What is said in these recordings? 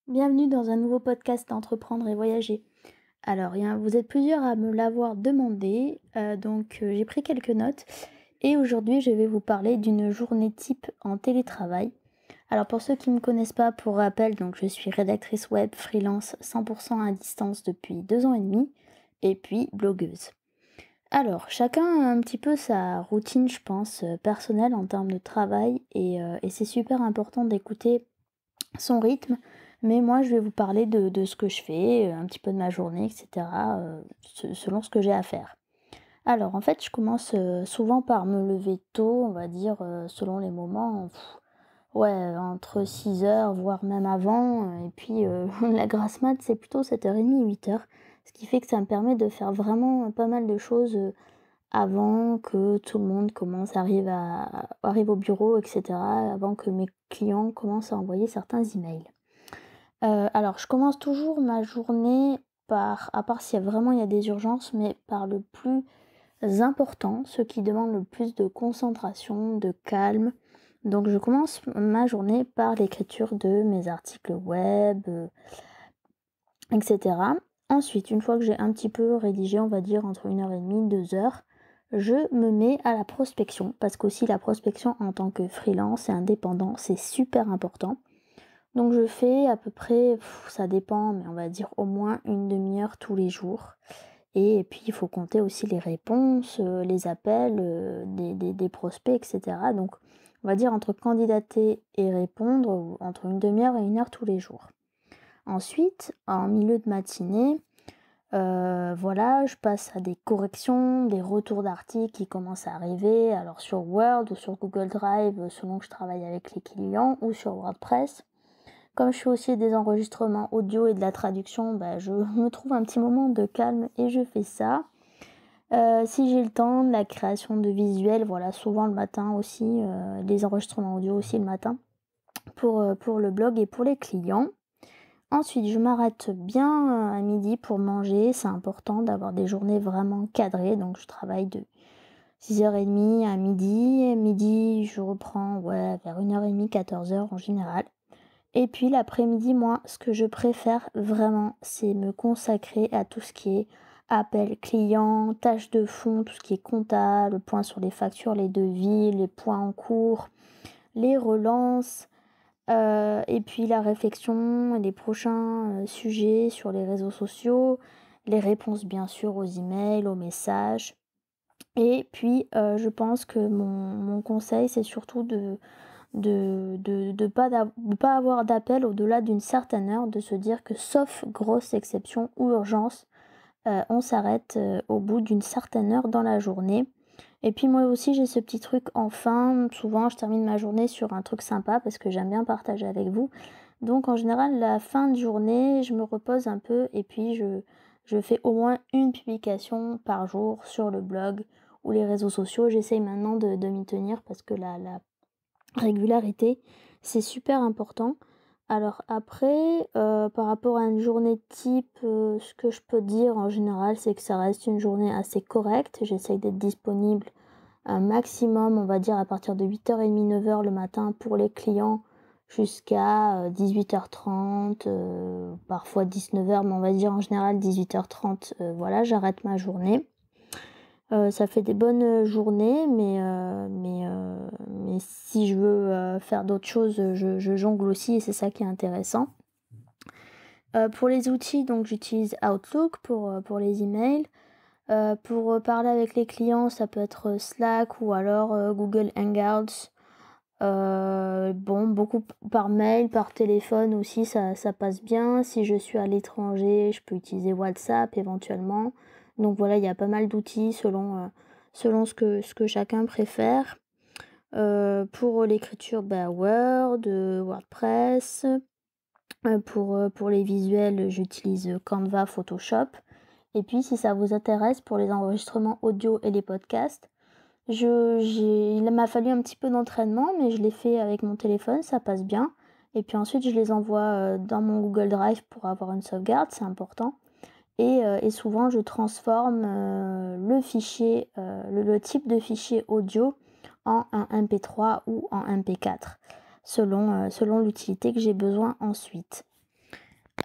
Bienvenue dans un nouveau podcast d'Entreprendre et Voyager. Alors, vous êtes plusieurs à me l'avoir demandé, j'ai pris quelques notes et aujourd'hui je vais vous parler d'une journée type en télétravail. Alors pour ceux qui ne me connaissent pas, pour rappel, donc je suis rédactrice web freelance 100% à distance depuis 2 ans et demi et puis blogueuse. Alors, chacun a un petit peu sa routine, je pense, personnelle en termes de travail et c'est super important d'écouter son rythme, mais moi je vais vous parler de ce que je fais, un petit peu de ma journée, et cetera, selon ce que j'ai à faire. Alors en fait, je commence, souvent par me lever tôt, on va dire, selon les moments, ouais, entre 6 heures voire même avant, et puis, la grasse mat, c'est plutôt 7h30, 8 heures, ce qui fait que ça me permet de faire vraiment pas mal de choses, avant que tout le monde arrive au bureau, et cetera, avant que mes clients commencent à envoyer certains emails. Alors je commence toujours ma journée par à part s'il y a vraiment il y a des urgences, mais par le plus important, ce qui demande le plus de concentration, de calme. Donc je commence ma journée par l'écriture de mes articles web, et cetera. Ensuite, une fois que j'ai un petit peu rédigé, on va dire entre 1h30, 2 heures, je me mets à la prospection parce qu'aussi la prospection en tant que freelance et indépendant, c'est super important. Donc je fais à peu près, ça dépend, mais on va dire au moins une demi-heure tous les jours. Et puis il faut compter aussi les réponses, les appels, des prospects, et cetera. Donc on va dire entre candidater et répondre, entre une demi-heure et 1 heure tous les jours. Ensuite, en milieu de matinée, voilà, je passe à des corrections, des retours d'articles qui commencent à arriver, alors sur Word ou sur Google Drive, selon que je travaille avec les clients, ou sur WordPress. Comme je fais aussi des enregistrements audio et de la traduction, bah, je me trouve un petit moment de calme et je fais ça. Si j'ai le temps, de la création de visuels, voilà, souvent le matin aussi, des enregistrements audio aussi le matin pour le blog et pour les clients. Ensuite, je m'arrête bien, à midi pour manger. C'est important d'avoir des journées vraiment cadrées, donc je travaille de 6h30 à midi. Et midi, je reprends, ouais, vers 1h30, 14 heures en général. Et puis l'après-midi, moi, ce que je préfère vraiment, c'est me consacrer à tout ce qui est appel client, tâches de fond, tout ce qui est compta, le point sur les factures, les devis, les points en cours, les relances, et puis la réflexion, les prochains, sujets sur les réseaux sociaux, les réponses bien sûr aux emails, aux messages. Et puis, je pense que mon conseil, c'est surtout de pas avoir d'appel au-delà d'une certaine heure, de se dire que sauf grosse exception ou urgence, on s'arrête, au bout d'une certaine heure dans la journée. Et puis moi aussi j'ai ce petit truc en fin, souvent je termine ma journée sur un truc sympa parce que j'aime bien partager avec vous. Donc en général la fin de journée, je me repose un peu et puis je fais au moins une publication par jour sur le blog ou les réseaux sociaux. J'essaye maintenant de m'y tenir parce que la régularité, c'est super important. Alors après, par rapport à une journée type, ce que je peux dire en général, c'est que ça reste une journée assez correcte. J'essaye d'être disponible un maximum, on va dire à partir de 8h30, 9 heures le matin pour les clients jusqu'à, 18h30, parfois 19 heures, mais on va dire en général 18h30, voilà, j'arrête ma journée. Ça fait des bonnes, journées, mais si je veux, faire d'autres choses, je jongle aussi et c'est ça qui est intéressant. Pour les outils, donc j'utilise Outlook pour les emails. Pour, parler avec les clients, ça peut être, Slack ou alors, Google Hangouts. Bon, beaucoup par mail, par téléphone aussi, ça passe bien. Si je suis à l'étranger, je peux utiliser WhatsApp éventuellement. Donc voilà, il y a pas mal d'outils selon ce que chacun préfère. Pour l'écriture, bah, Word, WordPress. Pour les visuels, j'utilise, Canva, Photoshop. Et puis si ça vous intéresse, pour les enregistrements audio et les podcasts, il m'a fallu un petit peu d'entraînement, mais je l'ai fait avec mon téléphone, ça passe bien. Et puis ensuite, je les envoie, dans mon Google Drive pour avoir une sauvegarde, c'est important. Et souvent, je transforme, le fichier, le type de fichier audio en un MP3 ou en MP4, selon l'utilité que j'ai besoin ensuite.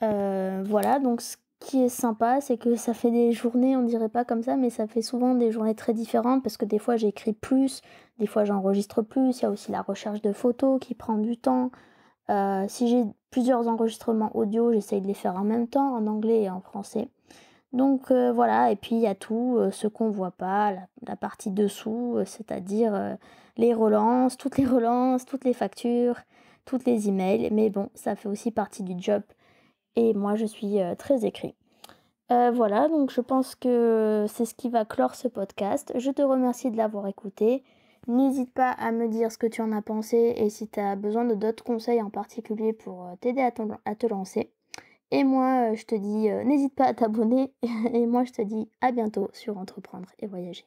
Voilà, donc ce qui est sympa, c'est que ça fait des journées, on dirait pas comme ça, mais ça fait souvent des journées très différentes parce que des fois j'écris plus, des fois j'enregistre plus. Il y a aussi la recherche de photos qui prend du temps. Si j'ai plusieurs enregistrements audio, j'essaye de les faire en même temps, en anglais et en français. Donc voilà, et puis il y a tout, ce qu'on voit pas, la partie dessous, c'est-à-dire, les relances, toutes les factures, toutes les emails. Mais bon, ça fait aussi partie du job et moi je suis, très écrit. Voilà, donc je pense que c'est ce qui va clore ce podcast. Je te remercie de l'avoir écouté. N'hésite pas à me dire ce que tu en as pensé et si tu as besoin de d'autres conseils en particulier pour, t'aider à te lancer. Et moi, je te dis, n'hésite pas à t'abonner et moi je te dis à bientôt sur Entreprendre et voyager.